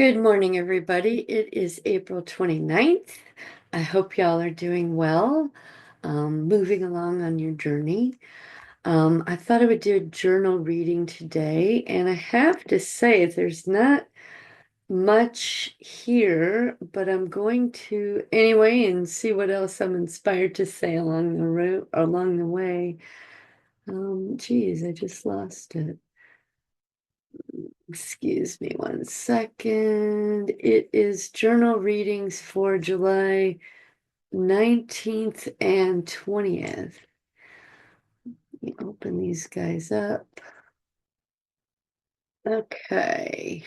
Good morning, everybody. It is April 29th. I hope y'all are doing well, moving along on your journey. I thought I would do a journal reading today, and I have to say there's not much here, but I'm going to anyway and see what else I'm inspired to say along the way. Geez, I just lost it. Excuse me one second. It is journal readings for July 19th and 20th. Let me open these guys up. Okay.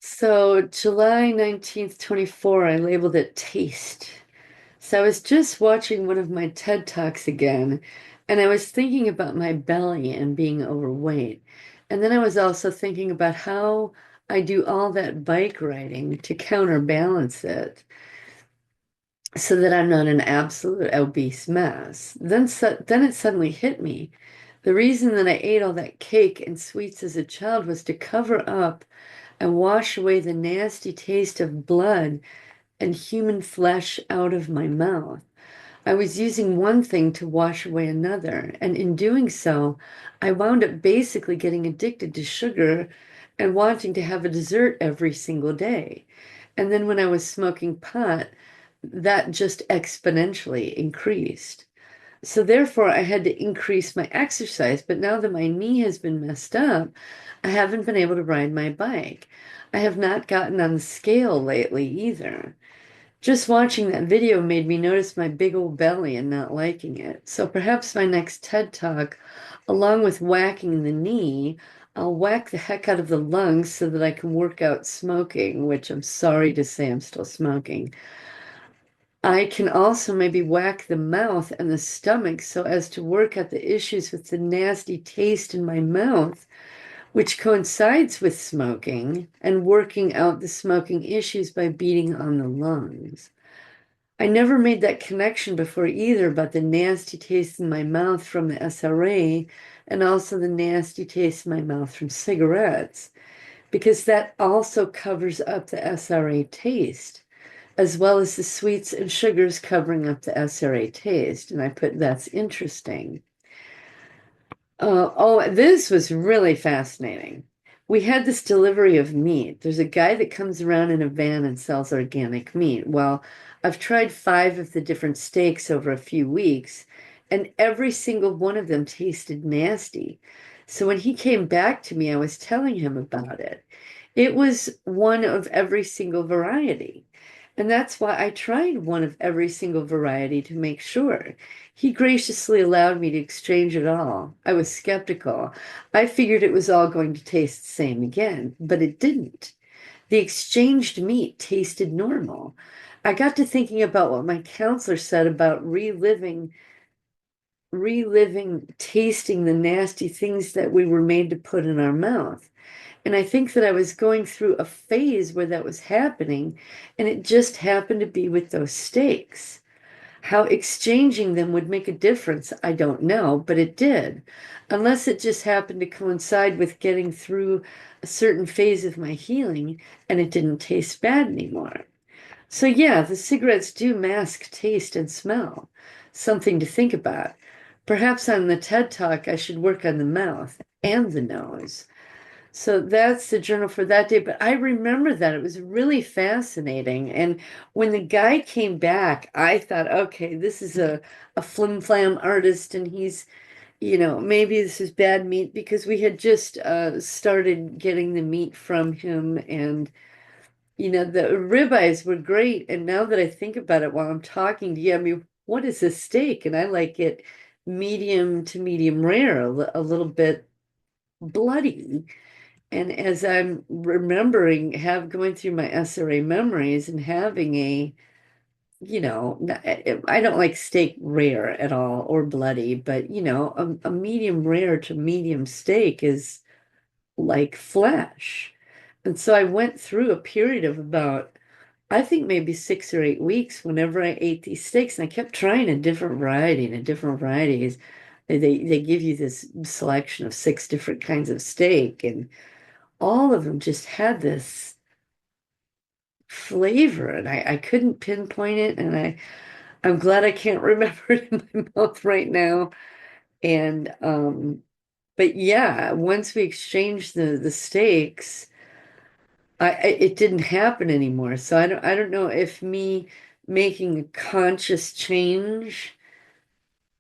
So July 19th, 24, I labeled it taste. So I was just watching one of my TED Talks again, and I was thinking about my belly and being overweight. And then I was also thinking about how I do all that bike riding to counterbalance it so that I'm not an absolute obese mess. Then it suddenly hit me. The reason that I ate all that cake and sweets as a child was to cover up and wash away the nasty taste of blood and human flesh out of my mouth. I was using one thing to wash away another, and in doing so, I wound up basically getting addicted to sugar and wanting to have a dessert every single day. And then when I was smoking pot, that just exponentially increased. So therefore, I had to increase my exercise. But now that my knee has been messed up, I haven't been able to ride my bike. I have not gotten on the scale lately either. Just watching that video made me notice my big old belly and not liking it. So perhaps my next TED Talk, along with whacking the knee, I'll whack the heck out of the lungs so that I can work out smoking, which I'm sorry to say I'm still smoking. I can also maybe whack the mouth and the stomach so as to work out the issues with the nasty taste in my mouth, which coincides with smoking, and working out the smoking issues by beating on the lungs. I never made that connection before either about the nasty taste in my mouth from the SRA and also the nasty taste in my mouth from cigarettes, because that also covers up the SRA taste, as well as the sweets and sugars covering up the SRA taste. And I put, that's interesting. This was really fascinating. We had this delivery of meat. There's a guy that comes around in a van and sells organic meat. Well, I've tried 5 of the different steaks over a few weeks, and every single one of them tasted nasty. So when he came back to me, I was telling him about it. It was one of every single variety. And that's why I tried one of every single variety to make sure. He graciously allowed me to exchange it all. I was skeptical. I figured it was all going to taste the same again, but it didn't. The exchanged meat tasted normal. I got to thinking about what my counselor said about reliving tasting the nasty things that we were made to put in our mouth. And I think that I was going through a phase where that was happening, and it just happened to be with those steaks. How exchanging them would make a difference, I don't know, but it did. Unless it just happened to coincide with getting through a certain phase of my healing and it didn't taste bad anymore. So, yeah, the cigarettes do mask taste and smell. Something to think about. Perhaps on the TED Talk, I should work on the mouth and the nose. So that's the journal for that day. But I remember that it was really fascinating. And when the guy came back, I thought, okay, this is a flim flam artist, and he's, maybe this is bad meat because we had just started getting the meat from him. And, the ribeyes were great. And now that I think about it while I'm talking to you, I mean, what is a steak? And I like it medium to medium rare, a little bit bloody. And as I'm remembering, going through my SRA memories and having I don't like steak rare at all or bloody, but a medium rare to medium steak is like flesh. And so I went through a period of about, I think maybe 6 or 8 weeks whenever I ate these steaks, and I kept trying a different variety and a different varieties. They give you this selection of 6 different kinds of steak, and all of them just had this flavor, and I couldn't pinpoint it, and I'm glad I can't remember it in my mouth right now. And but yeah, once we exchanged the steaks, it didn't happen anymore. So I don't know if me making a conscious change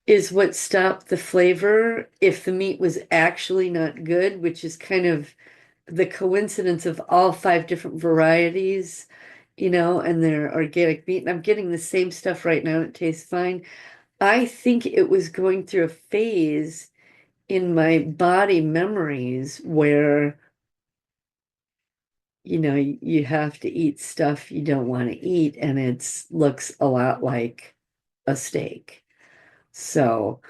is what stopped the flavor, if the meat was actually not good, which is kind of the coincidence of all five different varieties, and their organic meat. And I'm getting the same stuff right now, and it tastes fine. I think it was going through a phase in my body memories where, you have to eat stuff you don't want to eat, and it looks a lot like a steak. So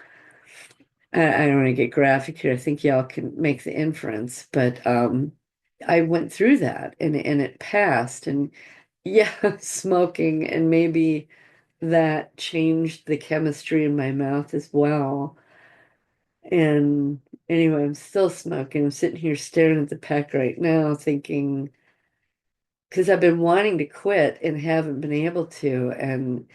I don't want to get graphic here. I think y'all can make the inference, but I went through that, and it passed. And yeah, smoking, and maybe that changed the chemistry in my mouth as well. And anyway, I'm still smoking. I'm sitting here staring at the pack right now, thinking, because I've been wanting to quit and haven't been able to, and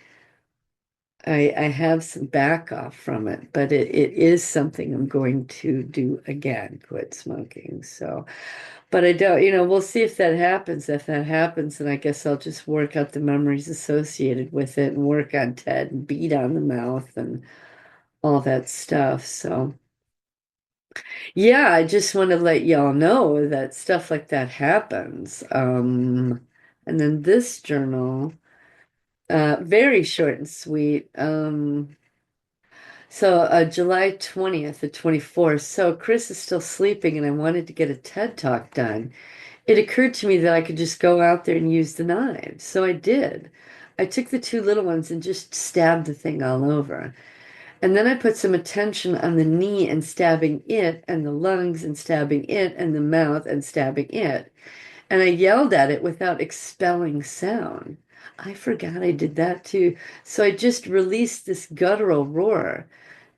I have some back off from it, but it is something I'm going to do again, quit smoking. So, but I don't, we'll see if that happens. If that happens, then I guess I'll just work out the memories associated with it and work on Ted and beat on the mouth and all that stuff. So, yeah, I just want to let y'all know that stuff like that happens. And then this journal, very short and sweet. So July 20th to 24th. So Chris is still sleeping, and I wanted to get a TED Talk done. It occurred to me that I could just go out there and use the knives. So I did. I took the two little ones and just stabbed the thing all over. And then I put some attention on the knee and stabbing it, and the lungs and stabbing it, and the mouth and stabbing it. And I yelled at it without expelling sound. I forgot I did that too. So I just released this guttural roar.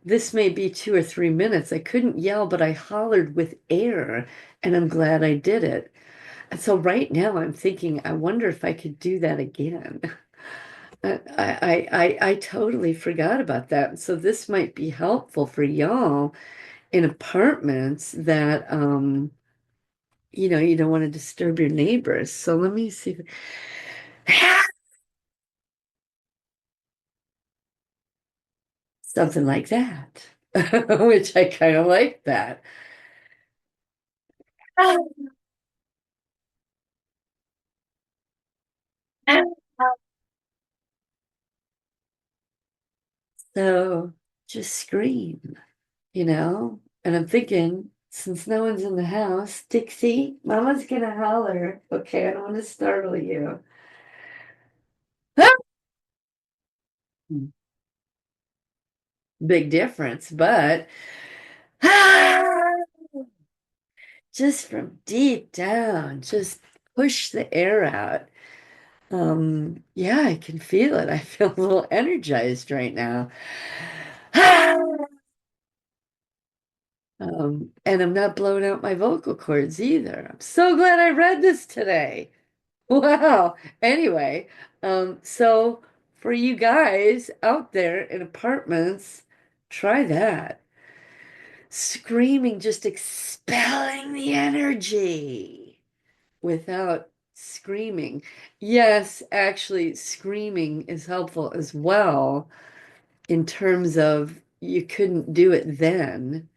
This may be 2 or 3 minutes. I couldn't yell, but I hollered with air, and I'm glad I did it. And so right now I'm thinking, I wonder if I could do that again. I totally forgot about that. And so this might be helpful for y'all in apartments that you don't want to disturb your neighbors. So let me see. Something like that. Which I kind of like that. So just scream, And I'm thinking, since no one's in the house, Dixie, Mama's gonna holler. Okay, I don't want to startle you. Big difference, but just from deep down, just push the air out. Yeah, I can feel it. I feel a little energized right now. And I'm not blowing out my vocal cords either. I'm so glad I read this today. Wow. Anyway, so for you guys out there in apartments, try that. Screaming, just expelling the energy without screaming. Yes, actually, screaming is helpful as well in terms of you couldn't do it then.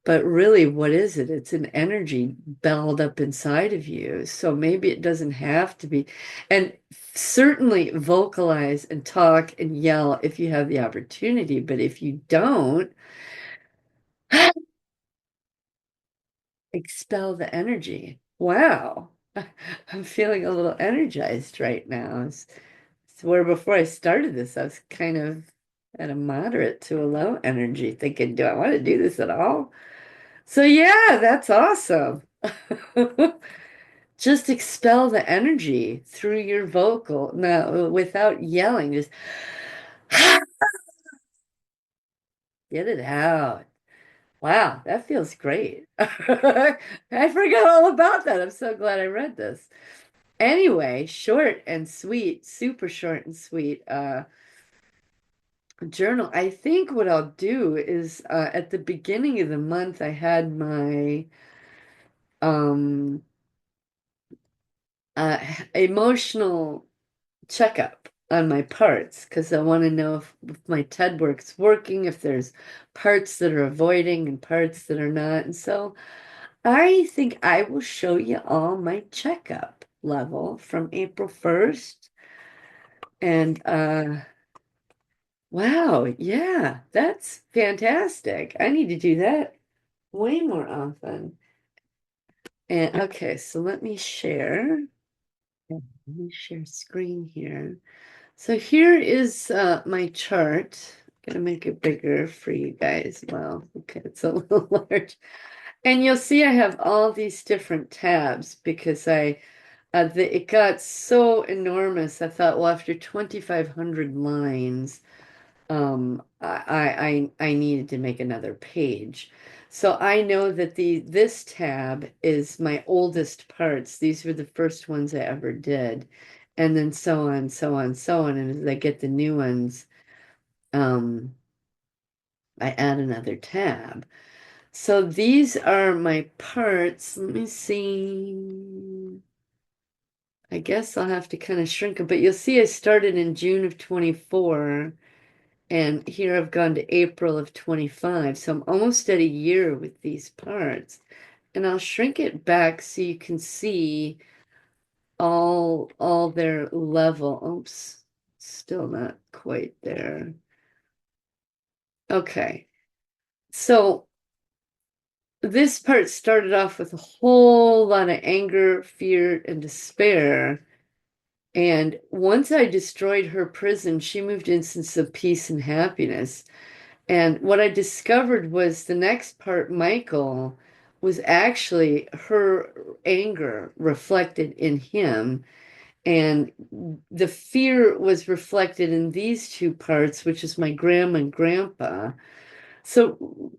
But really, what is it? It's an energy belled up inside of you. So maybe it doesn't have to be. And certainly vocalize and talk and yell if you have the opportunity. But if you don't, expel the energy. Wow. I'm feeling a little energized right now. It's where before I started this, I was kind of at a moderate to a low energy, thinking, do I want to do this at all? So yeah, that's awesome. Just expel the energy through your vocal. No, without yelling, just get it out. Wow, that feels great. I forgot all about that. I'm so glad I read this. Anyway, short and sweet, super short and sweet. Journal. I think what I'll do is at the beginning of the month, I had my um uh, emotional checkup on my parts because I want to know if my TED work's working, if there's parts that are avoiding and parts that are not. And so I think I will show you all my checkup level from April 1st. And wow, yeah, that's fantastic. I need to do that way more often. And okay, so let me share. Let me share screen here. So here is my chart. Gonna make it bigger for you guys. Well, okay, it's a little large. And you'll see I have all these different tabs because it got so enormous. I thought, well, after 2,500 lines, I needed to make another page. So I know that this tab is my oldest parts. These were the first ones I ever did. And then so on, so on, so on. And as I get the new ones, um, I add another tab. So these are my parts. Let me see. I guess I'll have to kind of shrink them, but you'll see I started in June of 24. And here I've gone to April of 25. So I'm almost at a year with these parts. And I'll shrink it back so you can see all their level. Oops, still not quite there. Okay. So this part started off with a whole lot of anger, fear, and despair. And once I destroyed her prison, she moved in sense of peace and happiness. And what I discovered was the next part, Michael, was actually her anger reflected in him. And the fear was reflected in these two parts, which is my grandma and grandpa. So,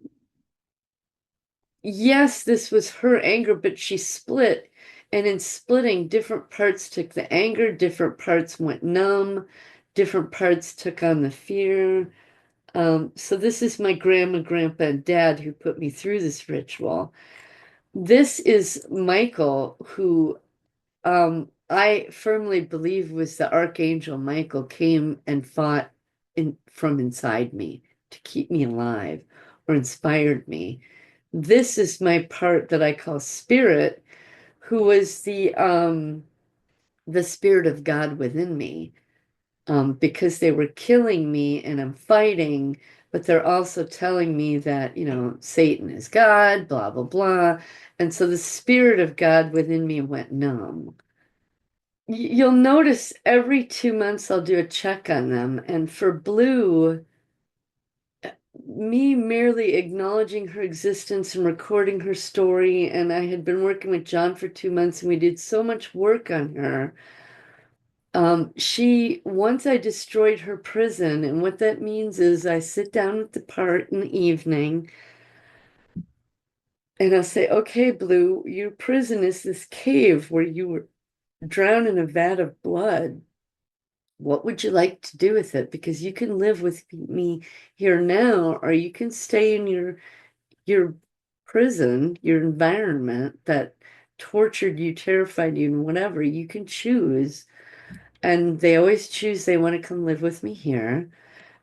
yes, this was her anger, but she split. And in splitting, different parts took the anger, different parts went numb, different parts took on the fear. So this is my grandma, grandpa, and dad who put me through this ritual. This is Michael, who I firmly believe was the Archangel Michael came and fought from inside me to keep me alive or inspired me. This is my part that I call spirit, who was the spirit of God within me, because they were killing me and I'm fighting, but they're also telling me that, Satan is God, blah, blah, blah. And so the spirit of God within me went numb. You'll notice every 2 months I'll do a check on them. And for Blue, me merely acknowledging her existence and recording her story, and I had been working with Jon for 2 months and we did so much work on her. Once I destroyed her prison, and what that means is I sit down with the part in the evening and I'll say, okay, Blue, your prison is this cave where you were drowned in a vat of blood. What would you like to do with it? Because you can live with me here now, or you can stay in your prison, your environment that tortured you, terrified you, and whatever. You can choose. And they always choose they want to come live with me here.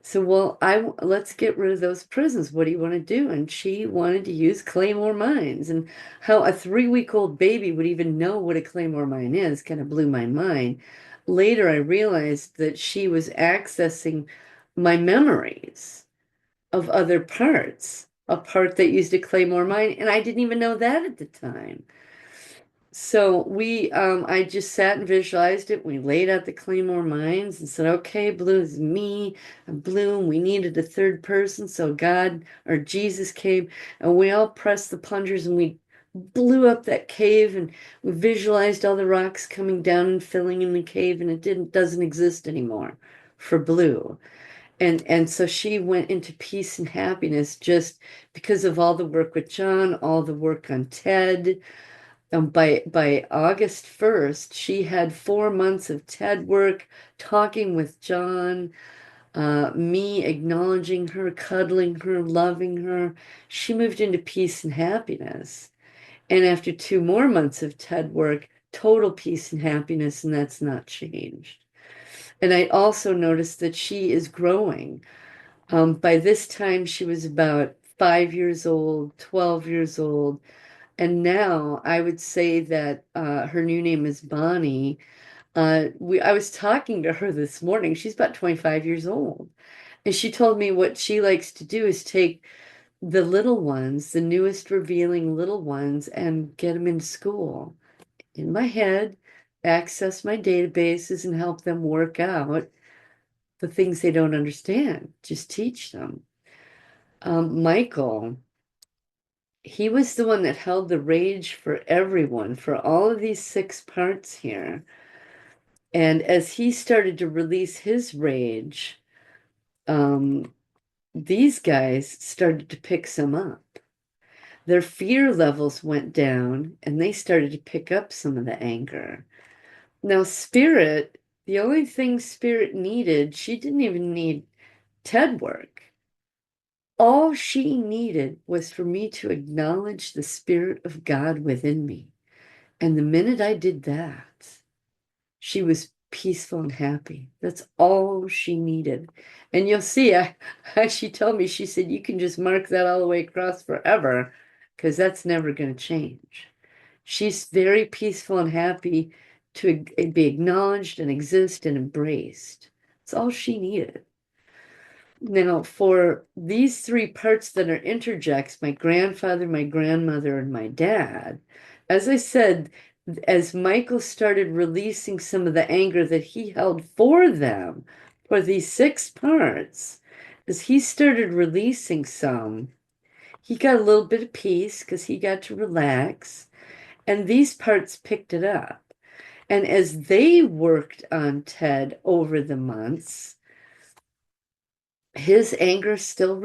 So, well, let's get rid of those prisons. What do you want to do? And she wanted to use claymore mines, and how a 3-week-old baby would even know what a claymore mine is kind of blew my mind. Later, I realized that she was accessing my memories of other parts, a part that used a claymore mine, and I didn't even know that at the time. So I just sat and visualized it. We laid out the Claymore mines and said, okay, Blue is me and Blue, and we needed a third person. So God or Jesus came and we all pressed the plungers and we blew up that cave and we visualized all the rocks coming down and filling in the cave and it doesn't exist anymore for Blue. And so she went into peace and happiness just because of all the work with Jon, all the work on TED. By August 1st, she had 4 months of TED work, talking with Jon, me acknowledging her, cuddling her, loving her. She moved into peace and happiness. And after 2 more months of TED work, total peace and happiness, and that's not changed. And I also noticed that she is growing. By this time, she was about 5 years old, 12 years old. And now I would say that her new name is Bonnie. I was talking to her this morning. She's about 25 years old. And she told me what she likes to do is take the little ones, the newest revealing little ones, and get them in school. In my head, access my databases and help them work out the things they don't understand. Just teach them. Michael, he was the one that held the rage for everyone, for all of these 6 parts here. And as he started to release his rage, um, these guys started to pick some up. Their fear levels went down and they started to pick up some of the anger. Now, Spirit, the only thing Spirit needed, she didn't even need TED work. All she needed was for me to acknowledge the Spirit of God within me. And the minute I did that, she was peaceful and happy. That's all she needed. And you'll see, she told me, she said, you can just mark that all the way across forever because that's never going to change. She's very peaceful and happy to be acknowledged and exist and embraced. That's all she needed. Now, for these 3 parts that are interjects, my grandfather, my grandmother, and my dad, as I said, as Michael started releasing some of the anger that he held for them, for these 6 parts, as he started releasing some, he got a little bit of peace because he got to relax, and these parts picked it up. And as they worked on Ted over the months, his anger still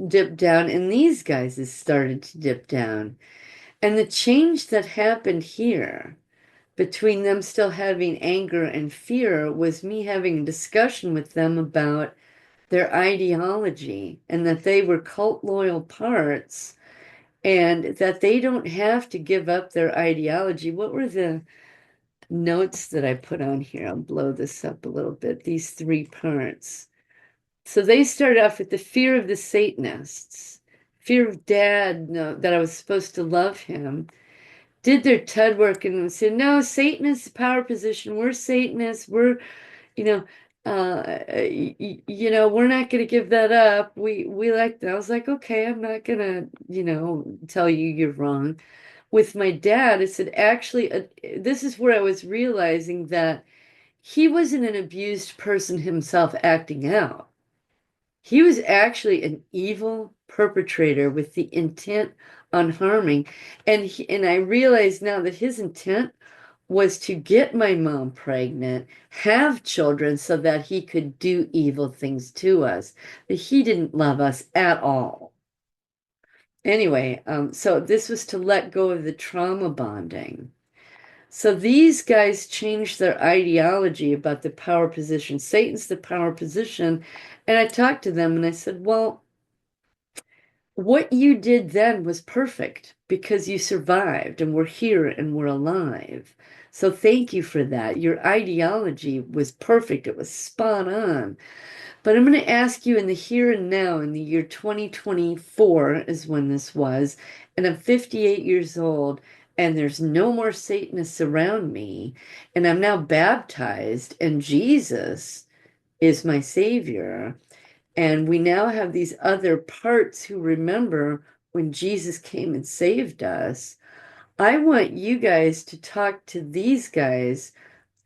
dipped down, and these guys has started to dip down. And the change that happened here between them still having anger and fear was me having a discussion with them about their ideology and that they were cult loyal parts and that they don't have to give up their ideology. What were the notes that I put on here? I'll blow this up a little bit. These 3 parts. So they started off with the fear of the Satanists, fear of dad, no, that I was supposed to love him, did their TED work and said, no, Satan is the power position. We're Satanists. We're, you know, we're not going to give that up. We like that. I was like, okay, I'm not going to, tell you you're wrong. With my dad, it said, actually, this is where I was realizing that he wasn't an abused person himself acting out. He was actually an evil perpetrator with the intent on harming. And I realize now that his intent was to get my mom pregnant, have children so that he could do evil things to us. But he didn't love us at all. Anyway, so this was to let go of the trauma bonding. So these guys changed their ideology about the power position. Satan's the power position. And I talked to them and I said, well, what you did then was perfect because you survived and we're here and we're alive. So thank you for that. Your ideology was perfect. It was spot on. But I'm going to ask you in the here and now, in the year 2024 is when this was, and I'm 58 years old, and there's no more Satanists around me, and I'm now baptized, and Jesus is my Savior. And we now have these other parts who remember when Jesus came and saved us. I want you guys to talk to these guys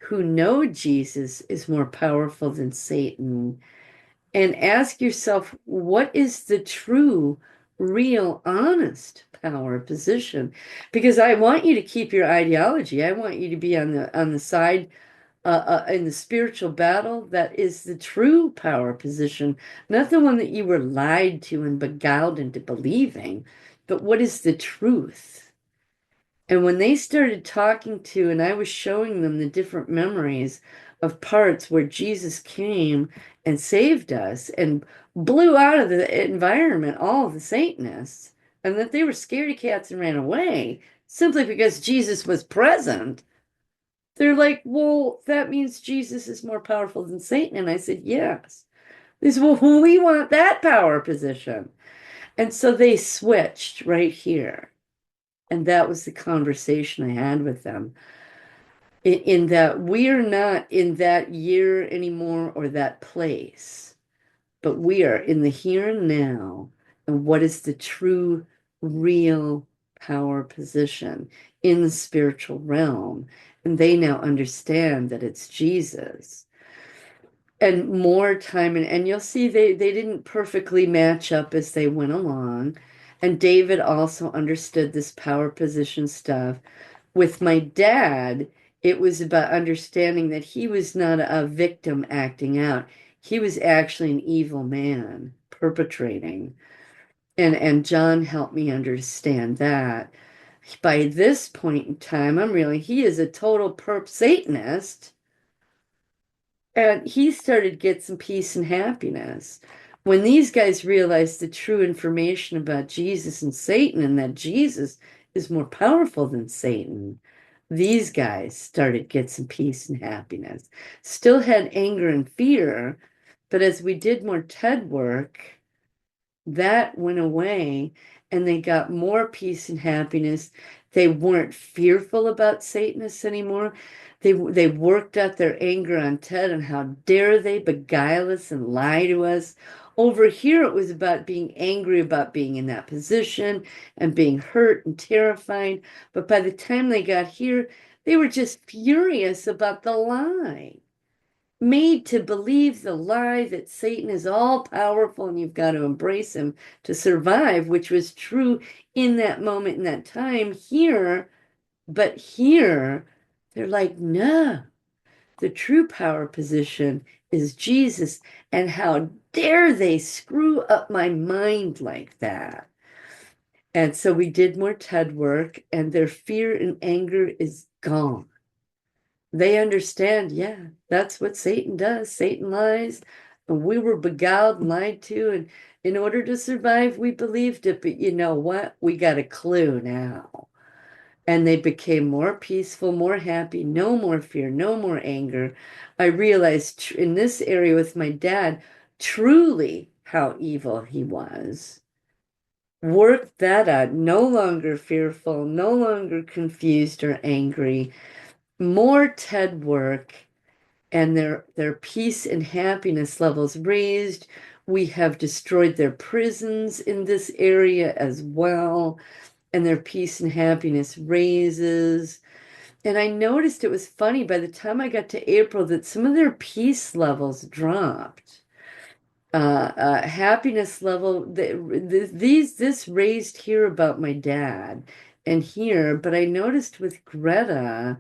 who know Jesus is more powerful than Satan and ask yourself, what is the true, real, honest power position? Because I want you to keep your ideology. I want you to be on the side in the spiritual battle, that is the true power position, not the one that you were lied to and beguiled into believing, but what is the truth? And when they started talking to, and I was showing them the different memories of parts where Jesus came and saved us and blew out of the environment all of the Satanists, and that they were scaredy cats and ran away simply because Jesus was present, they're like, well, that means Jesus is more powerful than Satan. And I said, yes. They said, well, we want that power position. And so they switched right here. And that was the conversation I had with them. In that we're not in that year anymore or that place, but we are in the here and now. And what is the true, real power position in the spiritual realm? And they now understand that it's Jesus. And more time, and you'll see they didn't perfectly match up as they went along. And David also understood this power position stuff. With my dad, it was about understanding that he was not a victim acting out. He was actually an evil man perpetrating. And Jon helped me understand that. By this point in time, he is a total perp Satanist. And he started to get some peace and happiness. When these guys realized the true information about Jesus and Satan, and that Jesus is more powerful than Satan, these guys started to get some peace and happiness. Still had anger and fear, but as we did more TED work, that went away and they got more peace and happiness. They weren't fearful about Satanists anymore. They worked out their anger on Ted and how dare they beguile us and lie to us. Over here, it was about being angry about being in that position and being hurt and terrified. But by the time they got here, they were just furious about the lie, made to believe the lie that Satan is all powerful and you've got to embrace him to survive, which was true in that moment, in that time here. But here, they're like, no, the true power position is Jesus. And how dare they screw up my mind like that? And so we did more TED work, and their fear and anger is gone. They understand, yeah, that's what Satan does. Satan lies. And we were beguiled and lied to. And in order to survive, we believed it. But you know what? We got a clue now. And they became more peaceful, more happy, no more fear, no more anger. I realized in this area with my dad, truly how evil he was. Worked that out, no longer fearful, no longer confused or angry, more TED work, and their peace and happiness levels raised. We have destroyed their prisons in this area as well, and their peace and happiness raises. And I noticed it was funny by the time I got to April that some of their peace levels dropped. Happiness level, this raised here about my dad and here, but I noticed with Greta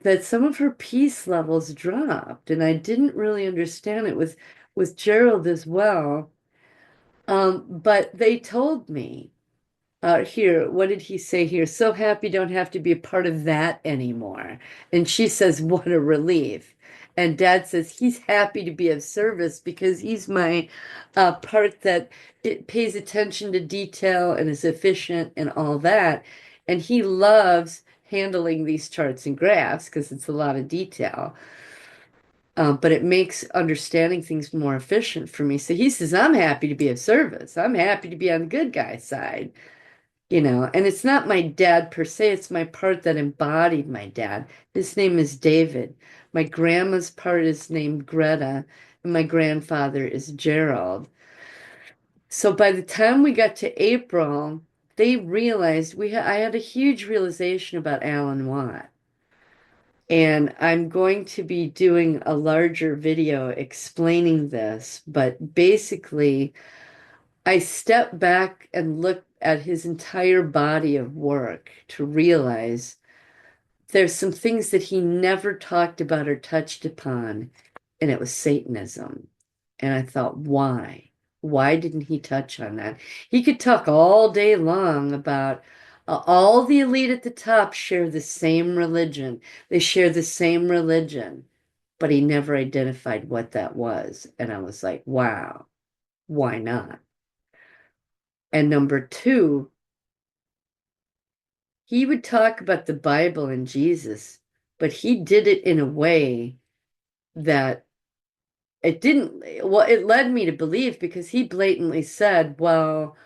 that some of her peace levels dropped, and I didn't really understand it with Gerald as well. But they told me here, what did he say here? So happy don't have to be a part of that anymore. And she says, what a relief. And Dad says he's happy to be of service because he's my part that it pays attention to detail and is efficient and all that. And he loves handling these charts and graphs because it's a lot of detail. But it makes understanding things more efficient for me. So he says, I'm happy to be of service. I'm happy to be on the good guy side. And it's not my dad per se, it's my part that embodied my dad. His name is David. My grandma's part is named Greta, and my grandfather is Gerald. So by the time we got to April, they realized I had a huge realization about Alan Watt. And I'm going to be doing a larger video explaining this, but basically, I stepped back and looked at his entire body of work to realize there's some things that he never talked about or touched upon, and it was Satanism. And I thought, why? Why didn't he touch on that? He could talk all day long about all the elite at the top share the same religion. They share the same religion, but he never identified what that was. And I was like, wow, why not? And number two, he would talk about the Bible and Jesus, but he did it in a way that it didn't, well, it led me to believe because he blatantly said, well,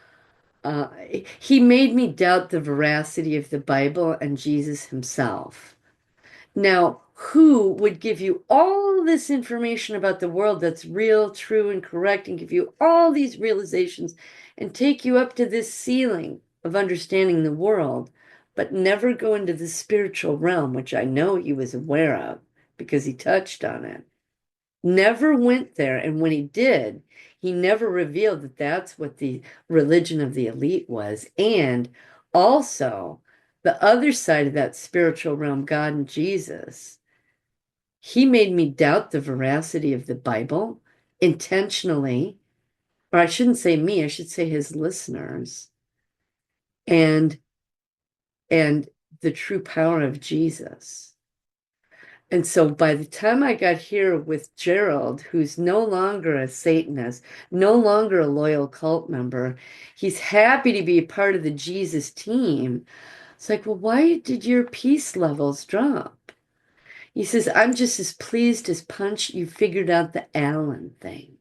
uh, he made me doubt the veracity of the Bible and Jesus himself. Now, who would give you all this information about the world that's real, true, and correct, and give you all these realizations and take you up to this ceiling of understanding the world, but never go into the spiritual realm, which I know he was aware of because he touched on it? Never went there. And when he did, he never revealed that that's what the religion of the elite was. And also, the other side of that spiritual realm, God and Jesus, he made me doubt the veracity of the Bible intentionally, or I shouldn't say me, I should say his listeners, and and the true power of Jesus. And so by the time I got here with Gerald, who's no longer a Satanist, no longer a loyal cult member, he's happy to be a part of the Jesus team. It's like, well, why did your peace levels drop? He says, I'm just as pleased as punch you figured out the Allen thing.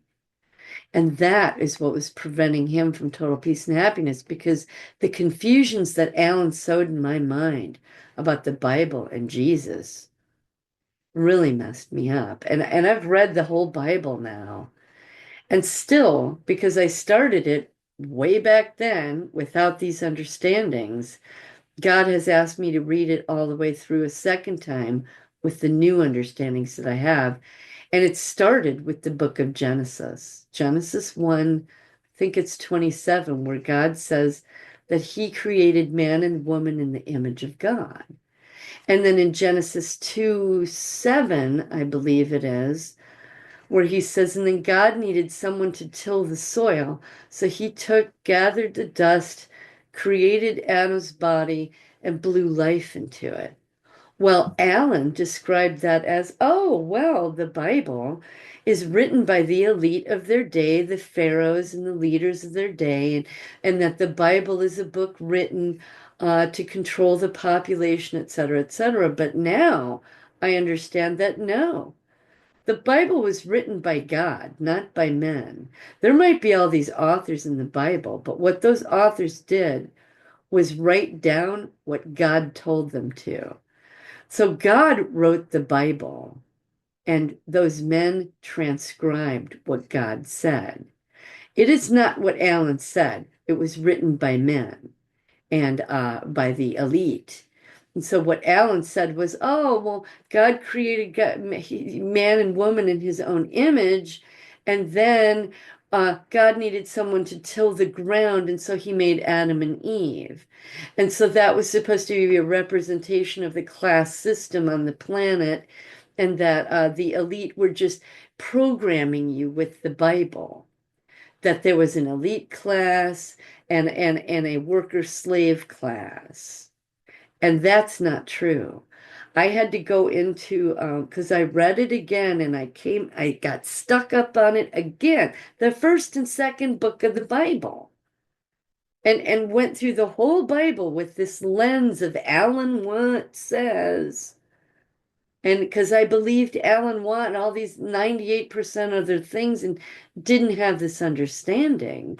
And that is what was preventing him from total peace and happiness because the confusions that Allen sowed in my mind about the Bible and Jesus really messed me up. And I've read the whole Bible now. And still, because I started it way back then without these understandings, God has asked me to read it all the way through a second time with the new understandings that I have. And it started with the book of Genesis. Genesis 1, I think it's 27, where God says that he created man and woman in the image of God. And then in Genesis 2:7, I believe it is, where he says, and then God needed someone to till the soil. So he gathered the dust, created Adam's body, and blew life into it. Well, Allen described that as, oh, well, the Bible is written by the elite of their day, the pharaohs and the leaders of their day, and that the Bible is a book written to control the population, et cetera, et cetera. But now I understand that no, the Bible was written by God, not by men. There might be all these authors in the Bible, but what those authors did was write down what God told them to. So God wrote the Bible, and those men transcribed what God said. It is not what Allen said. It was written by men and by the elite. And so what Allen said was, oh, well, God created man and woman in his own image, and then God needed someone to till the ground, and so he made Adam and Eve. And so that was supposed to be a representation of the class system on the planet, and that the elite were just programming you with the Bible, that there was an elite class and a worker slave class. And that's not true. I had to go into because I read it again and I got stuck up on it again, the first and second book of the Bible. And went through the whole Bible with this lens of Alan Watt says. And because I believed Alan Watt and all these 98% of their things and didn't have this understanding.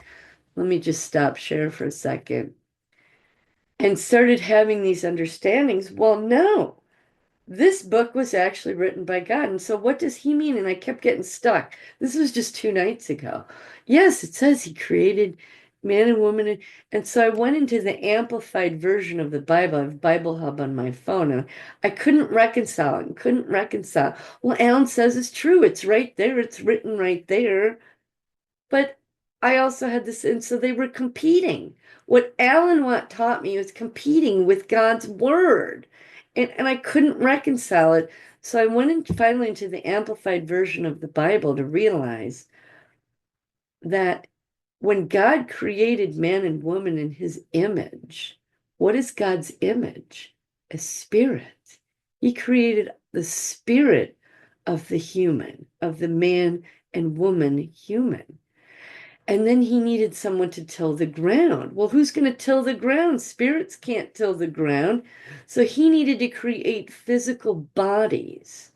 Let me just stop share for a second. And started having these understandings. Well, no, this book was actually written by God. And so what does he mean? And I kept getting stuck. This was just 2 nights ago. Yes, it says he created man and woman. And so I went into the amplified version of the Bible. I have Bible Hub on my phone. And I couldn't reconcile it and couldn't reconcile. Well, Alan says it's true. It's right there. It's written right there. But I also had this, and so they were competing. What Alan Watt taught me was competing with God's word. And I couldn't reconcile it. So I went in finally into the amplified version of the Bible to realize that when God created man and woman in his image, what is God's image? A spirit. He created the spirit of the human, of the man and woman human. And then he needed someone to till the ground. Well, who's going to till the ground? Spirits can't till the ground. So he needed to create physical bodies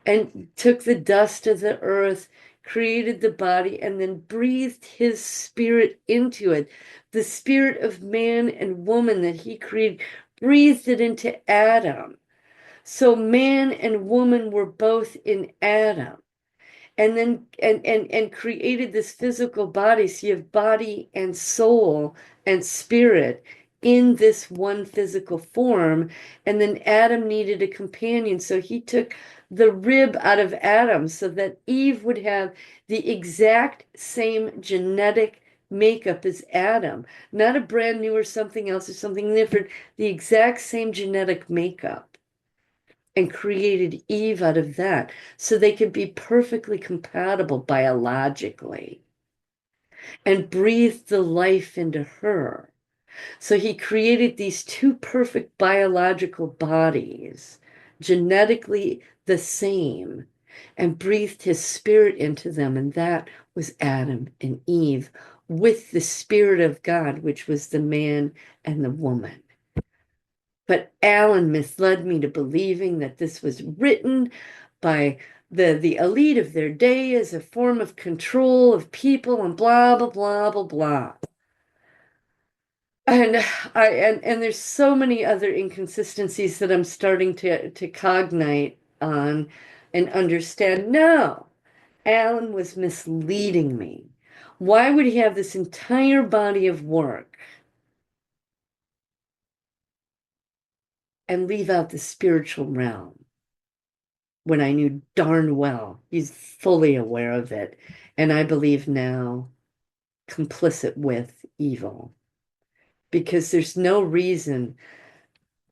and took the dust of the earth, created the body, and then breathed his spirit into it. The spirit of man and woman that he created, breathed it into Adam. So man and woman were both in Adam, and then and created this physical body. So you have body and soul and spirit in this one physical form. And then Adam needed a companion, so he took the rib out of Adam so that Eve would have the exact same genetic makeup as Adam, not a brand new or something else or something different, the exact same genetic makeup, and created Eve out of that so they could be perfectly compatible biologically, and breathed the life into her. So he created these two perfect biological bodies, genetically the same, and breathed his spirit into them. And that was Adam and Eve with the spirit of God, which was the man and the woman. But Alan misled me to believing that this was written by the elite of their day as a form of control of people and blah blah blah blah blah. And and there's so many other inconsistencies that I'm starting to cognate on and understand. No, Alan was misleading me. Why would he have this entire body of work and leave out the spiritual realm, when I knew darn well he's fully aware of it, and I believe now complicit with evil? Because there's no reason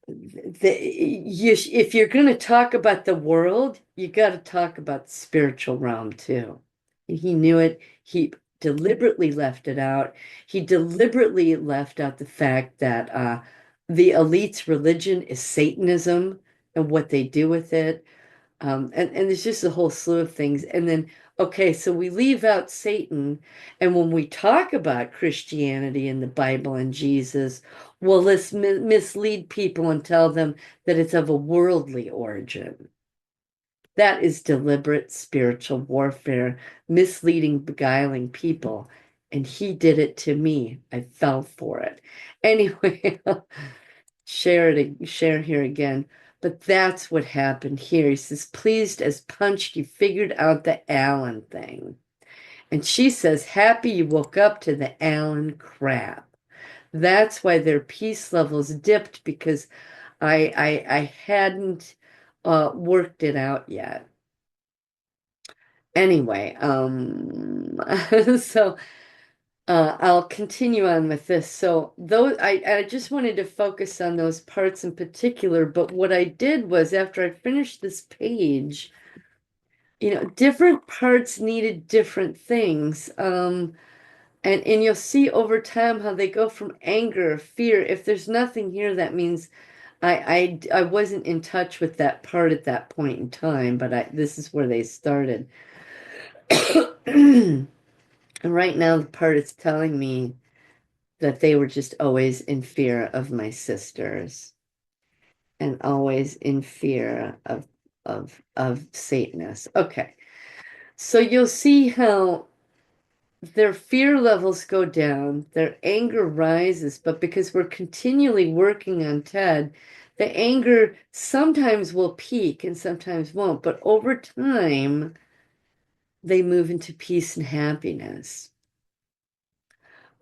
that if you're going to talk about the world, you got to talk about the spiritual realm too. And he knew it. He deliberately left it out. He deliberately left out the fact that the elite's religion is Satanism and what they do with it. And there's just a whole slew of things. And then, okay, so we leave out Satan. And when we talk about Christianity and the Bible and Jesus, well, let's mislead people and tell them that it's of a worldly origin. That is deliberate spiritual warfare, misleading, beguiling people. And he did it to me. I fell for it. Anyway, share here again. But that's what happened here. He says, pleased as punch, you figured out the Allen thing. And she says, happy you woke up to the Allen crap. That's why their peace levels dipped, because I hadn't worked it out yet. Anyway, so I'll continue on with this. So those I just wanted to focus on those parts in particular, but what I did was, after I finished this page, different parts needed different things. And you'll see over time how they go from anger, fear. If there's nothing here, that means I wasn't in touch with that part at that point in time, but this is where they started. And right now, the part is telling me that they were just always in fear of my sisters, and always in fear of Satanists. Okay. So you'll see how their fear levels go down, their anger rises, but because we're continually working on Ted, the anger sometimes will peak and sometimes won't, but over time they move into peace and happiness.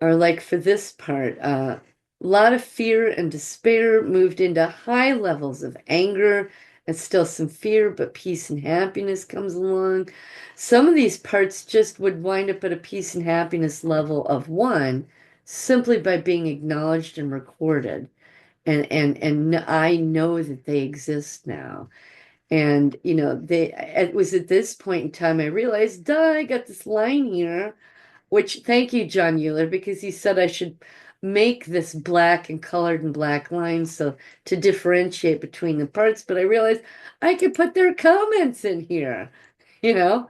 Or like for this part, a lot of fear and despair moved into high levels of anger, and still some fear, but peace and happiness comes along. Some of these parts just would wind up at a peace and happiness level of 1, simply by being acknowledged and recorded. and I know that they exist now. And it was at this point in time I realized, duh, I got this line here, which thank you, Jon Uhler, because he said I should make this black and colored and black lines so to differentiate between the parts. But I realized I could put their comments in here, you know?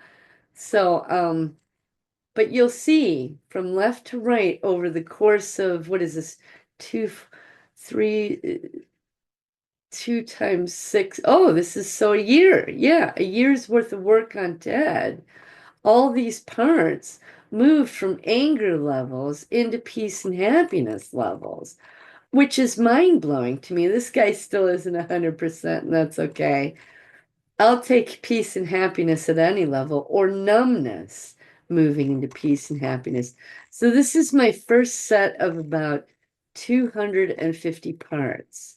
So, but you'll see from left to right over the course of what is this? Two, three, 2 times 6. Oh, this is so a year. Yeah, a year's worth of work on Ted. All these parts moved from anger levels into peace and happiness levels, which is mind blowing to me. This guy still isn't 100%, and that's okay. I'll take peace and happiness at any level, or numbness moving into peace and happiness. So this is my first set of about 250 parts.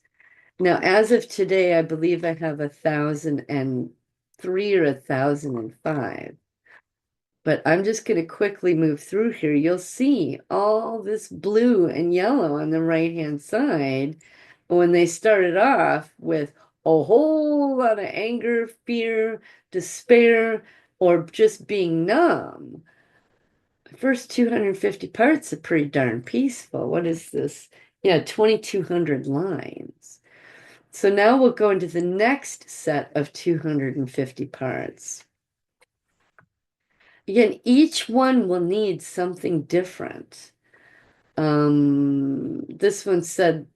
Now, as of today, I believe I have 1,003 or 1,005. But I'm just going to quickly move through here. You'll see all this blue and yellow on the right-hand side when they started off with a whole lot of anger, fear, despair, or just being numb. The first 250 parts are pretty darn peaceful. What is this? Yeah, 2,200 lines. So now we'll go into the next set of 250 parts. Again, each one will need something different. This one said,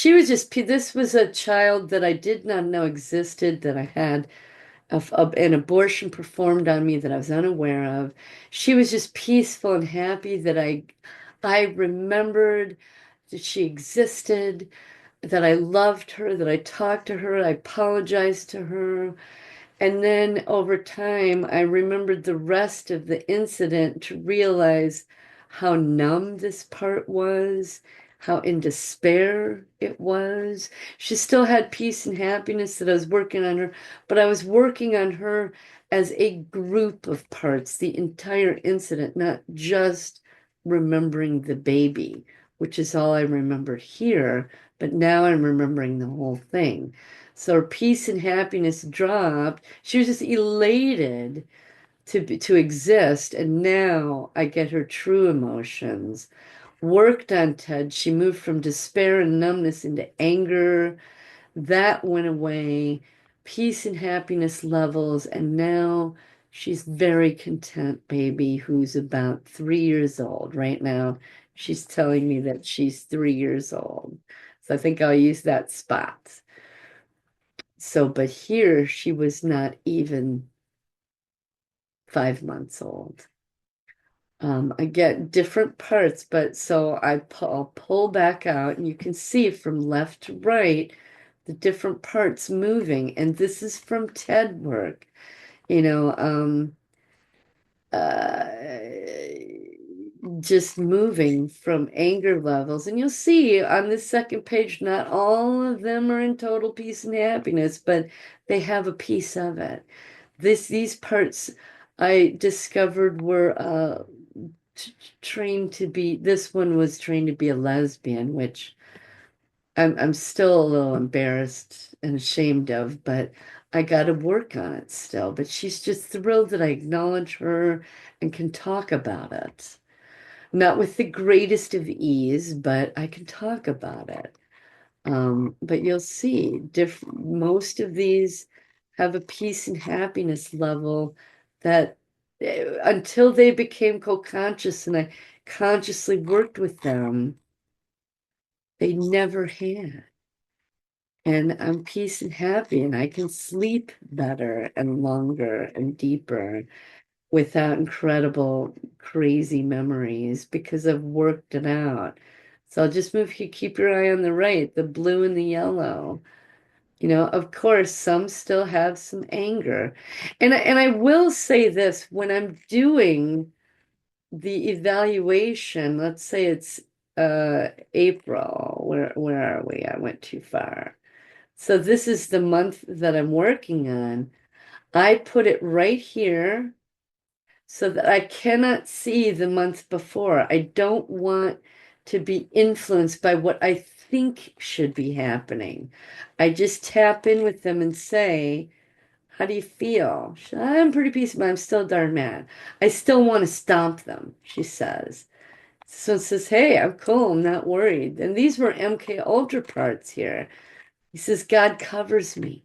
this was a child that I did not know existed, that I had an abortion performed on me that I was unaware of. She was just peaceful and happy that I remembered that she existed, that I loved her, that I talked to her, I apologized to her. And then over time, I remembered the rest of the incident to realize how numb this part was, how in despair it was. She still had peace and happiness that I was working on her, but I was working on her as a group of parts, the entire incident, not just remembering the baby, which is all I remembered here, but now I'm remembering the whole thing. So her peace and happiness dropped. She was just elated to exist, and now I get her true emotions. Worked on Ted. She moved from despair and numbness into anger. That went away. Peace and happiness levels, and now she's very content baby who's about 3 years old right now. She's telling me that she's 3 years old. So I think I'll use that spot. So, but here she was not even 5 months old. I get different parts, but so I'll pull back out, and you can see from left to right the different parts moving. And this is from TED work, you know, uh, just moving from anger levels. And you'll see on this second page, not all of them are in total peace and happiness, but they have a piece of it. These parts I discovered were trained to be, this one was trained to be a lesbian, which I'm still a little embarrassed and ashamed of, but I got to work on it still. But she's just thrilled that I acknowledge her and can talk about it. Not with the greatest of ease, but I can talk about it. But you'll see, most of these have a peace and happiness level that until they became co-conscious and I consciously worked with them, they never had. And I'm peace and happy, and I can sleep better and longer and deeper without incredible, crazy memories because I've worked it out. So I'll just move you, keep your eye on the right, the blue and the yellow. Of course, some still have some anger. And I will say this, when I'm doing the evaluation, let's say it's April, where are we? I went too far. So this is the month that I'm working on. I put it right here so that I cannot see the month before. I don't want to be influenced by what I think should be happening. I just tap in with them and say, how do you feel? I'm pretty peaceful, but I'm still darn mad. I still want to stomp them, she says. So it says, hey, I'm cool, I'm not worried. And these were MK Ultra parts here. He says, God covers me.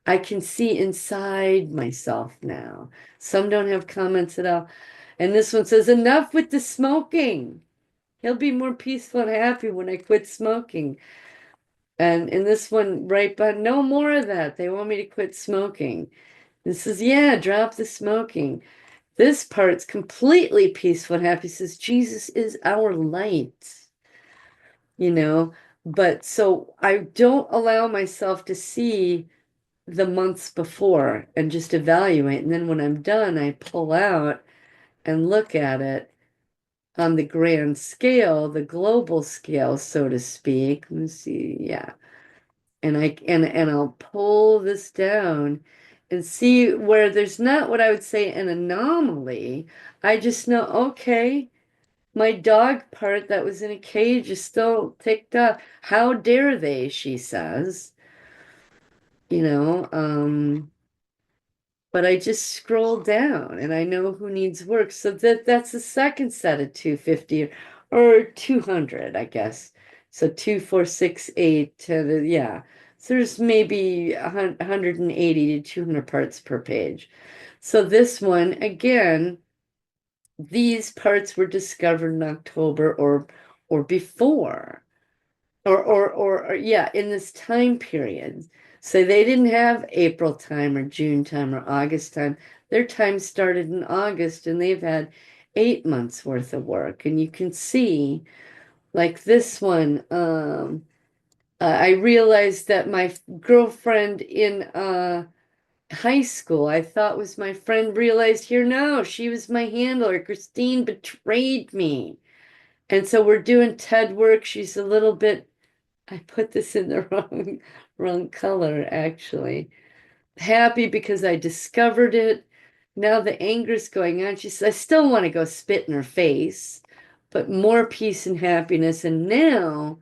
I can see inside myself now. Some don't have comments at all. And this one says, enough with the smoking. He'll be more peaceful and happy when I quit smoking. And in this one, right, but no more of that. They want me to quit smoking. This is, yeah, drop the smoking. This part's completely peaceful and happy. It says, Jesus is our light, you know. But so I don't allow myself to see the months before and just evaluate. And then when I'm done, I pull out and look at it on the grand scale, the global scale, so to speak. Let's see, yeah. And I'll pull this down and see where there's not what I would say an anomaly. I just know, okay, my dog part that was in a cage is still ticked up. How dare they, she says. You know, but I just scroll down and I know who needs work. So that's the second set of 250 or 200, I guess. So 2, 4, 6, 8, 10, yeah. So there's maybe 180 to 200 parts per page. So this one, again, these parts were discovered in October or before or yeah, in this time period. So they didn't have April time or June time or August time. Their time started in August and they've had 8 months worth of work. And you can see, like this one, I realized that my girlfriend in high school, I thought was my friend, realized here, no, she was my handler. Christine betrayed me. And so we're doing TED work. She's a little bit, I put this in the wrong color, actually. Happy because I discovered it. Now the anger's going on. She says, I still want to go spit in her face, but more peace and happiness. And now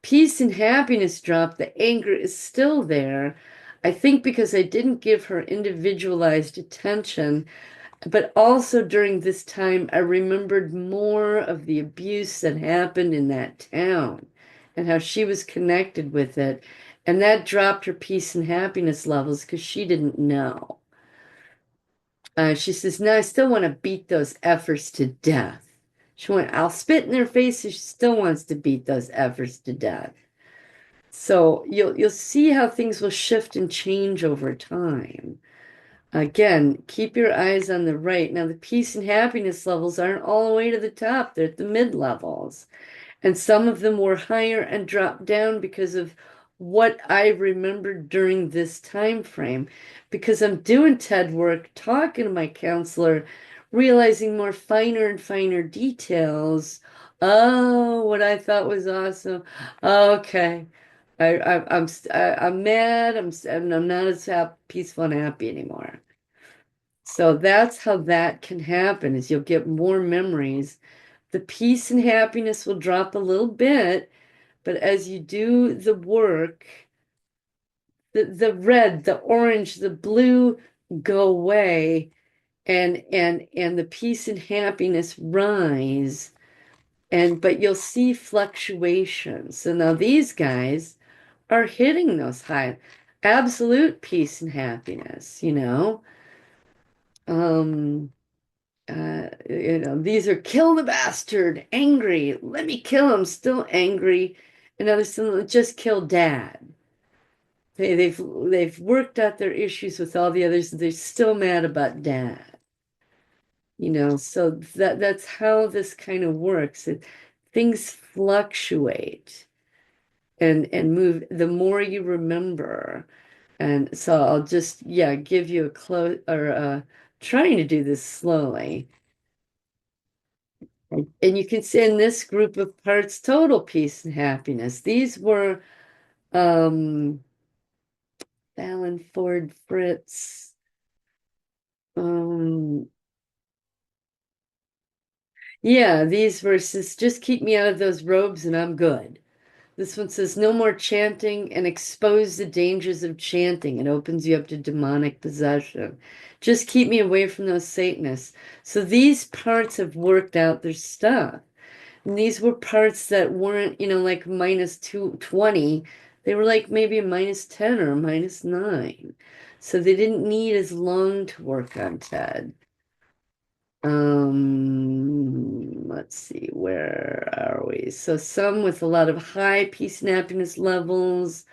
peace and happiness dropped. The anger is still there. I think because I didn't give her individualized attention, but also during this time, I remembered more of the abuse that happened in that town and how she was connected with it. And that dropped her peace and happiness levels because she didn't know. She says, no, I still want to beat those efforts to death. I'll spit in their faces. She still wants to beat those efforts to death. So you'll see how things will shift and change over time. Again, keep your eyes on the right. Now, the peace and happiness levels aren't all the way to the top, they're at the mid levels. And some of them were higher and dropped down because of what I remembered during this time frame. Because I'm doing TED work, talking to my counselor, realizing more finer and finer details. Oh, what I thought was awesome. Okay. I'm mad. And I'm not as peaceful and happy anymore. So that's how that can happen is you'll get more memories. The peace and happiness will drop a little bit, but as you do the work, the red, the orange, the blue go away and the peace and happiness rise. And but you'll see fluctuations. So now these guys are hitting those high absolute peace and happiness, you know. Um these are kill the bastard, angry, let me kill him, still angry. And others just kill dad. They've worked out their issues with all the others. They're still mad about dad. So that's how this kind of works. Things fluctuate and move the more you remember. And so I'll just, yeah, give you a close or trying to do this slowly. And you can see in this group of parts, total peace and happiness. These were Fallon, Ford, Fritz. Um, yeah, these verses just keep me out of those robes and I'm good. This one says, no more chanting and expose the dangers of chanting. It opens you up to demonic possession. Just keep me away from those Satanists. So these parts have worked out their stuff. And these were parts that weren't, like minus 220. They were like maybe a minus 10 or a minus 9. So they didn't need as long to work on TED. Let's see, where are we? So some with a lot of high peace and happiness levels,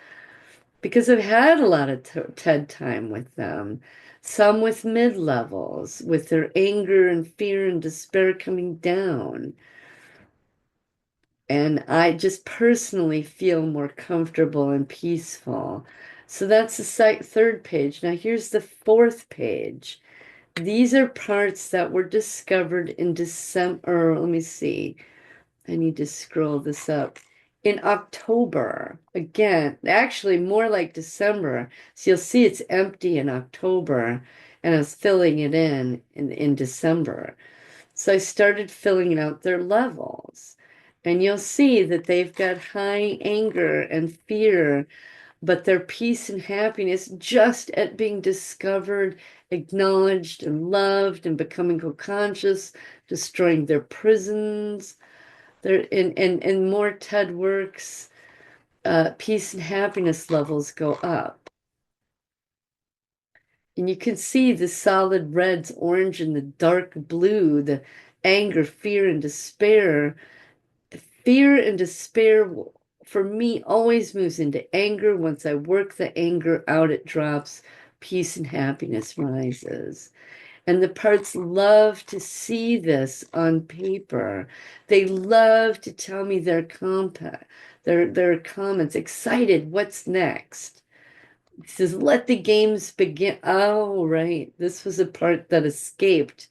because I've had a lot of TED time with them. Some with mid levels, with their anger and fear and despair coming down. And I just personally feel more comfortable and peaceful. So that's the third page. Now here's the fourth page. These are parts that were discovered in December. Let me see. I need to scroll this up. In October, again, actually more like December. So you'll see it's empty in October, and I was filling it in December. So I started filling out their levels. And you'll see that they've got high anger and fear, but their peace and happiness just at being discovered, acknowledged, and loved, and becoming co-conscious, destroying their prisons. Their in more TED works, peace and happiness levels go up. And you can see the solid reds, orange, and the dark blue, the anger, fear, and despair. Fear and despair, for me, always moves into anger. Once I work the anger out, it drops. Peace and happiness rises. And the parts love to see this on paper. They love to tell me their comments, excited, what's next? He says, let the games begin. Oh, right. This was a part that escaped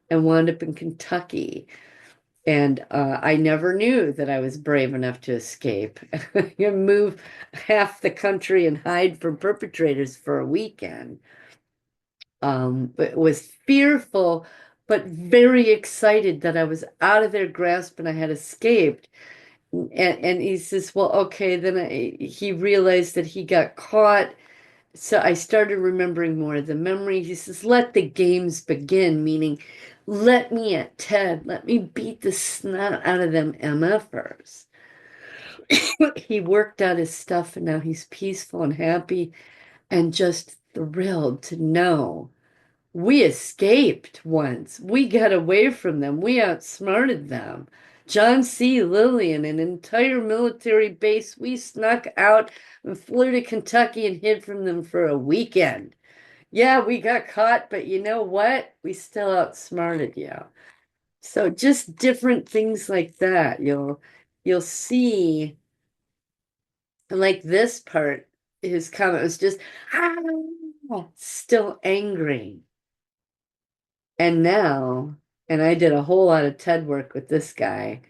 and wound up in Kentucky. And I never knew that I was brave enough to escape. You move half the country and hide from perpetrators for a weekend. But was fearful, but very excited that I was out of their grasp and I had escaped. And he says, well, okay, he realized that he got caught. So I started remembering more of the memory. He says, let the games begin, meaning let me at TED, let me beat the snot out of them MFers. He worked out his stuff and now he's peaceful and happy and just thrilled to know we escaped once. We got away from them. We outsmarted them. John C. Lillian, an entire military base, we snuck out and flew to Kentucky and hid from them for a weekend. Yeah, we got caught, but you know what? We still outsmarted you. So just different things like that. You'll see, like this part, his comment was just, still angry. And now, and I did a whole lot of TED work with this guy,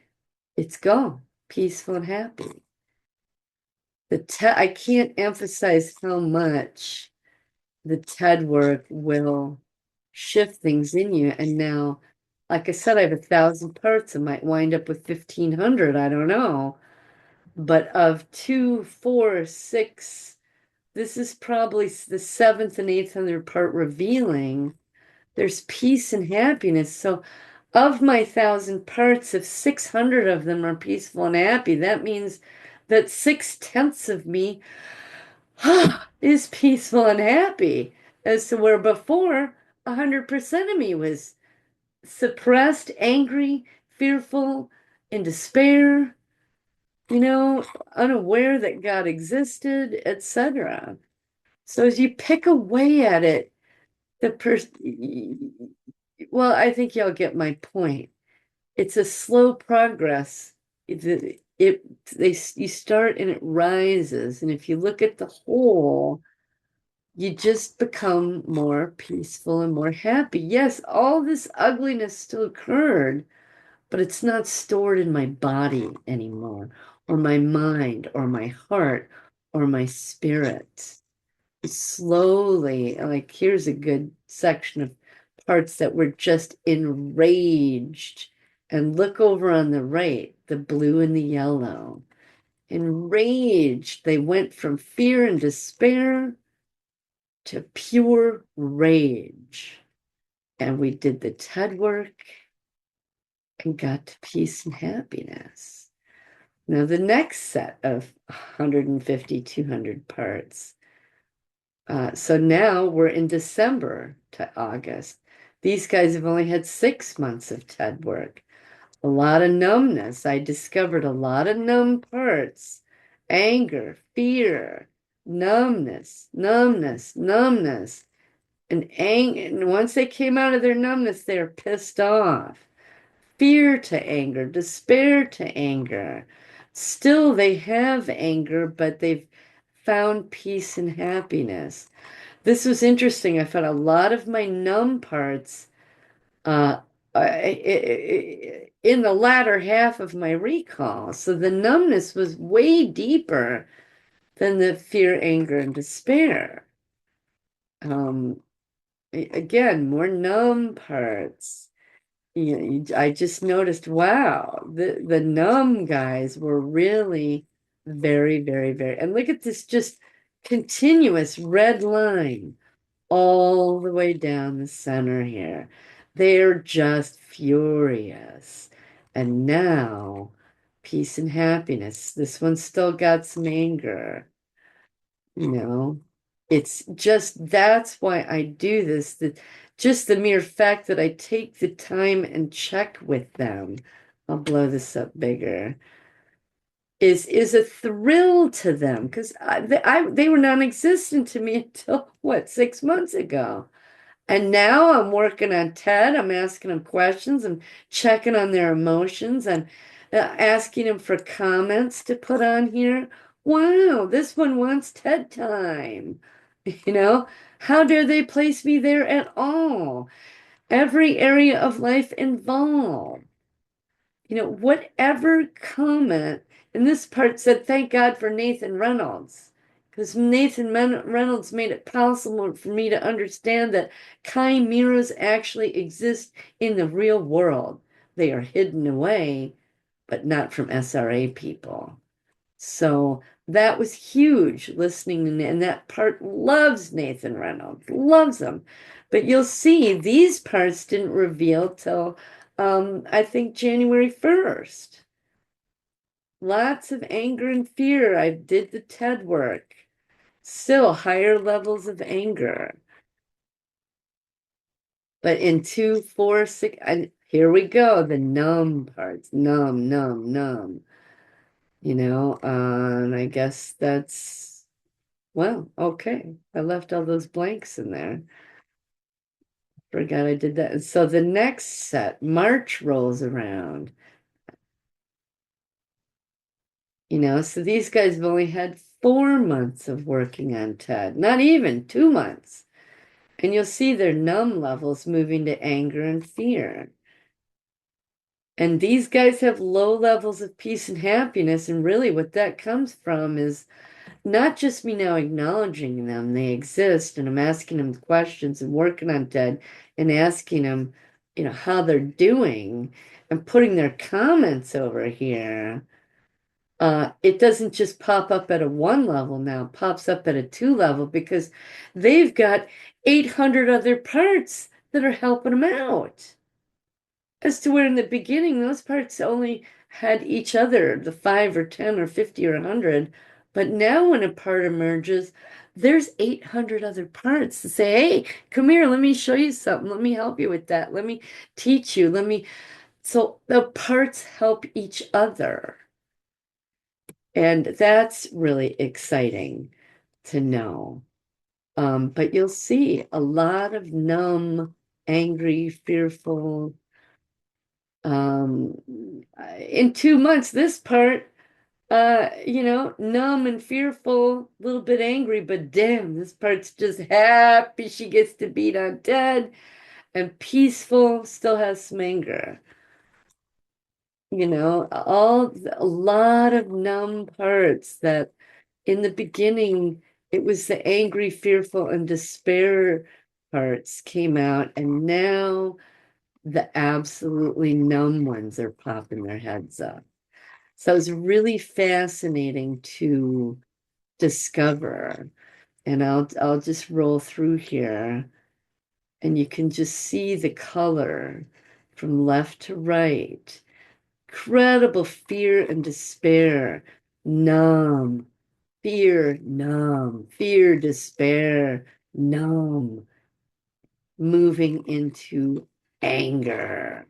it's gone, peaceful and happy. I can't emphasize how much the TED work will shift things in you. And now, like I said, I have 1,000 parts. I might wind up with 1,500. I don't know. But of two, four, six, this is probably the seventh and 800 part revealing. There's peace and happiness. So, of my 1,000 parts, if 600 of them are peaceful and happy, that means that 6/10 of me is peaceful and happy. As to where before, 100% of me was suppressed, angry, fearful, in despair, you know, unaware that God existed, etc. So as you pick away at it, the person, well, I think y'all get my point. It's a slow progress. You start and it rises, and if you look at the whole, you just become more peaceful and more happy. Yes, all this ugliness still occurred, but it's not stored in my body anymore, or my mind, or my heart, or my spirit. Slowly, like here's a good section of parts that were just enraged. And look over on the right, the blue and the yellow. enraged. They went from fear and despair to pure rage. And we did the TED work and got to peace and happiness. Now, the next set of 150, 200 parts. So now we're in December to August. These guys have only had 6 months of TED work. A lot of numbness. I discovered a lot of numb parts. Anger, fear, numbness, numbness, numbness. And once they came out of their numbness, they're pissed off. Fear to anger, despair to anger. Still, they have anger, but they've found peace and happiness. This was interesting. I found a lot of my numb parts uh, in the latter half of my recall. So the numbness was way deeper than the fear, anger, and despair. Um, Again, more numb parts. I just noticed, wow, the numb guys were really very, very, very, and look at this just continuous red line all the way down the center here. They're just furious. And now, peace and happiness. This one's still got some anger, you know. It's just that's why I do this. That just the mere fact that I take the time and check with them, I'll blow this up bigger, is a thrill to them because they were non-existent to me until what, 6 months ago. And now I'm working on TED. I'm asking them questions. I'm checking on their emotions and asking them for comments to put on here. Wow, this one wants TED time. You know, how dare they place me there at all? Every area of life involved. Whatever comment, and this part said, thank God for Nathan Reynolds, because Reynolds made it possible for me to understand that chimeras actually exist in the real world. They are hidden away, but not from SRA people. So that was huge listening, and that part loves Nathan Reynolds, loves him. But you'll see these parts didn't reveal till I think January 1st. Lots of anger and fear. I did the TED work. Still higher levels of anger. But in 2, 4, 6, and here we go, the numb parts. Numb, numb, numb. And I guess that's, well, okay. I left all those blanks in there. Forgot I did that. And so the next set, March rolls around. So these guys have only had 4 months of working on TED, not even 2 months. And you'll see their numb levels moving to anger and fear. And these guys have low levels of peace and happiness. And really what that comes from is not just me now acknowledging them, they exist, and I'm asking them questions and working on TED and asking them, how they're doing and putting their comments over here. It doesn't just pop up at a 1 level now, it pops up at a 2 level because they've got 800 other parts that are helping them out. As to where in the beginning, those parts only had each other, the 5 or 10 or 50 or 100. But now when a part emerges, there's 800 other parts to say, hey, come here, let me show you something. Let me help you with that. Let me teach you. So the parts help each other. And that's really exciting to know. But you'll see a lot of numb, angry, fearful. In 2 months, this part, numb and fearful, a little bit angry, but damn, this part's just happy she gets to beat on Ted, and peaceful, still has some anger. A lot of numb parts that in the beginning, it was the angry, fearful, and despair parts came out, and now the absolutely numb ones are popping their heads up. So it was really fascinating to discover. And I'll just roll through here and you can just see the color from left to right. Incredible fear and despair. Numb. Fear, numb. Fear, despair, numb. Moving into anger.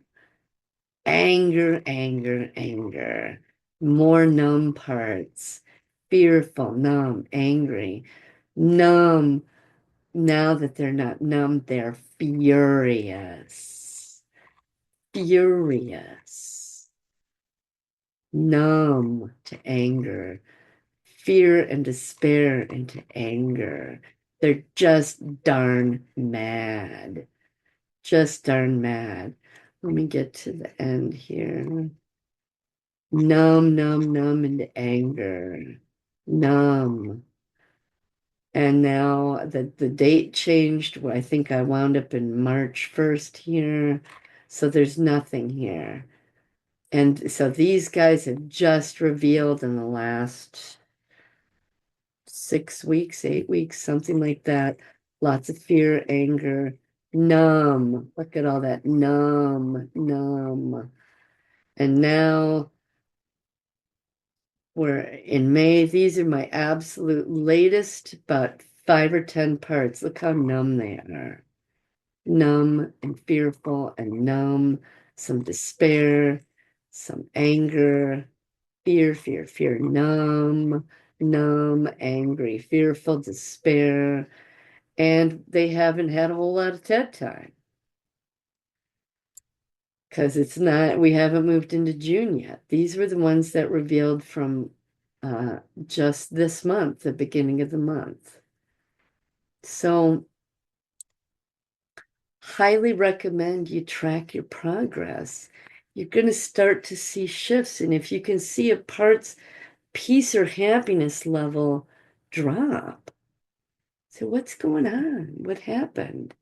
Anger, anger, anger. More numb parts. Fearful, numb, angry, numb. Now that they're not numb, they're furious. Furious. Numb to anger. Fear and despair into anger. They're just darn mad. Just darn mad. Let me get to the end here. Numb, numb, numb into anger. Numb. And now the date changed. I think I wound up in March 1st here. So there's nothing here. And so these guys have just revealed in the last 6 weeks, 8 weeks, something like that. Lots of fear, anger, numb. Look at all that numb, numb. And now we're in May. These are my absolute latest, about 5 or 10 parts. Look how numb they are. Numb and fearful and numb, some despair, some anger, fear, fear, fear, numb, numb, angry, fearful, despair. And they haven't had a whole lot of TED time because we haven't moved into June yet. These were the ones that revealed from just this month, the beginning of the month. So highly recommend you track your progress. You're going to start to see shifts. And if you can see a part's peace or happiness level drop, so what's going on? What happened?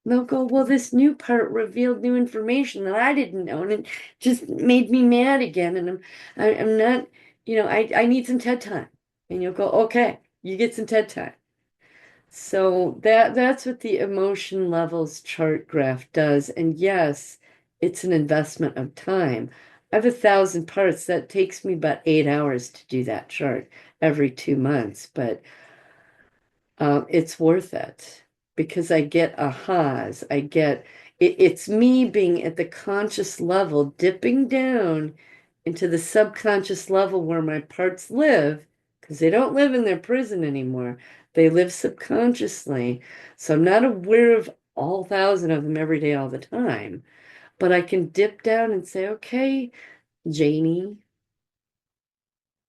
And they'll go, well, this new part revealed new information that I didn't know, and it just made me mad again. And I'm not, I need some TED time. And you'll go, okay, you get some TED time. So that's what the emotion levels chart graph does. And yes, it's an investment of time. I have 1,000 parts. That takes me about 8 hours to do that chart every 2 months, but it's worth it because I get ahas. It's me being at the conscious level, dipping down into the subconscious level where my parts live, because they don't live in their prison anymore. They live subconsciously. So I'm not aware of all 1,000 of them every day, all the time. But I can dip down and say, okay, Janie,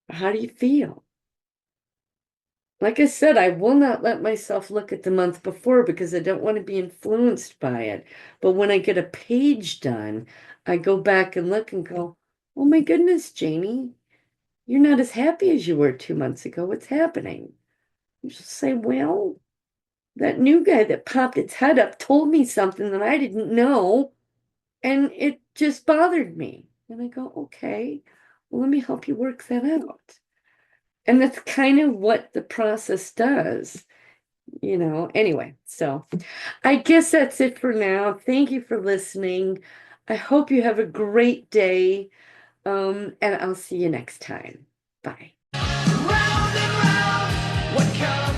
how do you feel? Like I said, I will not let myself look at the month before because I don't want to be influenced by it. But when I get a page done, I go back and look and go, oh my goodness, Janie, you're not as happy as you were 2 months ago. What's happening? You just say, well, that new guy that popped its head up told me something that I didn't know, and it just bothered me. And I go, okay, well, let me help you work that out. And that's kind of what the process does. Anyway, so I guess that's it for now. Thank you for listening. I hope you have a great day. And I'll see you next time. Bye. Round and round, what color